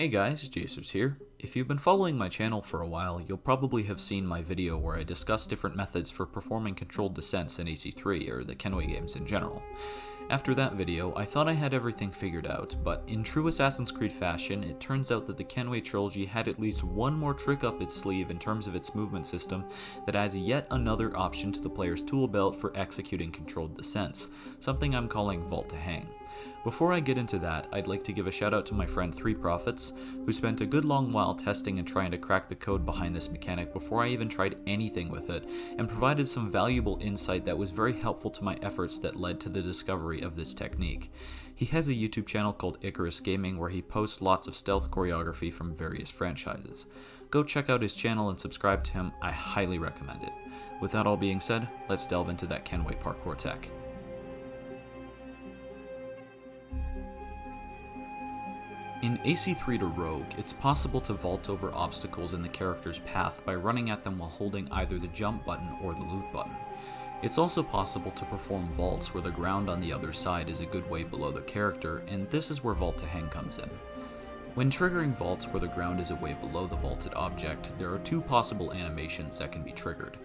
Hey guys, Jcers here. If you've been following my channel for a while, you'll probably have seen my video where I discuss different methods for performing controlled descents in AC3, or the Kenway games in general. After that video, I thought I had everything figured out, but in true Assassin's Creed fashion, it turns out that the Kenway trilogy had at least one more trick up its sleeve in terms of its movement system that adds yet another option to the player's tool belt for executing controlled descents, something I'm calling Vault to Hang. Before I get into that, I'd like to give a shout out to my friend 3 Prophets, who spent a good long while testing and trying to crack the code behind this mechanic before I even tried anything with it, and provided some valuable insight that was very helpful to my efforts that led to the discovery of this technique. He has a YouTube channel called Icarus Gaming where he posts lots of stealth choreography from various franchises. Go check out his channel and subscribe to him, I highly recommend it. With that all being said, let's delve into that Kenway parkour tech. In AC3-Rogue, it's possible to vault over obstacles in the character's path by running at them while holding either the jump button or the loot button. It's also possible to perform vaults where the ground on the other side is a good way below the character, and this is where Vault to Hang comes in. When triggering vaults where the ground is a way below the vaulted object, there are two possible animations that can be triggered.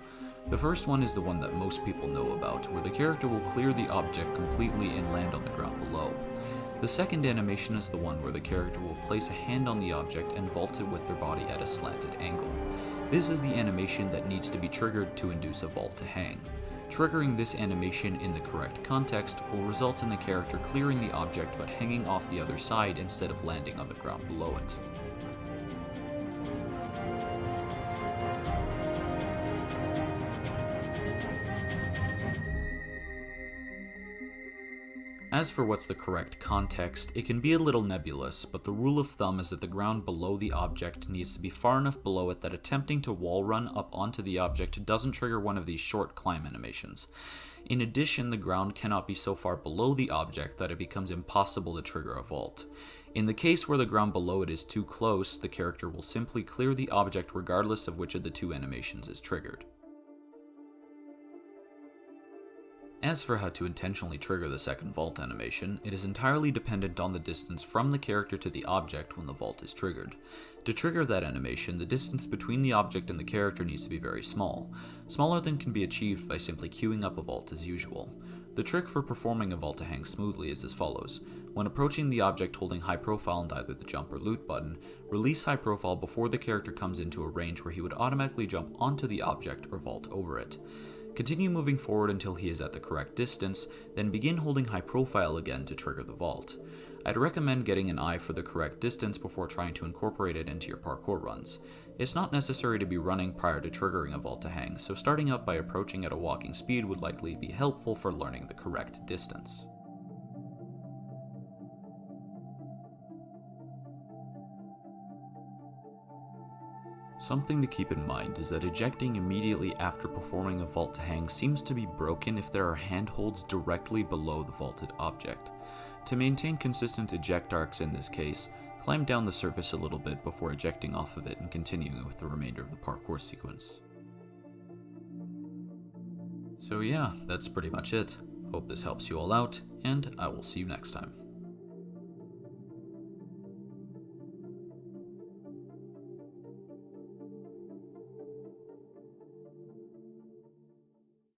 The first one is the one that most people know about, where the character will clear the object completely and land on the ground below. The second animation is the one where the character will place a hand on the object and vault it with their body at a slanted angle. This is the animation that needs to be triggered to induce a vault to hang. Triggering this animation in the correct context will result in the character clearing the object but hanging off the other side instead of landing on the ground below it. As for what's the correct context, it can be a little nebulous, but the rule of thumb is that the ground below the object needs to be far enough below it that attempting to wall run up onto the object doesn't trigger one of these short climb animations. In addition, the ground cannot be so far below the object that it becomes impossible to trigger a vault. In the case where the ground below it is too close, the character will simply clear the object regardless of which of the two animations is triggered. As for how to intentionally trigger the second vault animation, it is entirely dependent on the distance from the character to the object when the vault is triggered. To trigger that animation, the distance between the object and the character needs to be very small, smaller than can be achieved by simply queuing up a vault as usual. The trick for performing a vault to hang smoothly is as follows. When approaching the object holding high profile and either the jump or loot button, release high profile before the character comes into a range where he would automatically jump onto the object or vault over it. Continue moving forward until he is at the correct distance, then begin holding high profile again to trigger the vault. I'd recommend getting an eye for the correct distance before trying to incorporate it into your parkour runs. It's not necessary to be running prior to triggering a vault to hang, so starting up by approaching at a walking speed would likely be helpful for learning the correct distance. Something to keep in mind is that ejecting immediately after performing a vault to hang seems to be broken if there are handholds directly below the vaulted object. To maintain consistent eject arcs in this case, climb down the surface a little bit before ejecting off of it and continuing with the remainder of the parkour sequence. So yeah, that's pretty much it. Hope this helps you all out, and I will see you next time.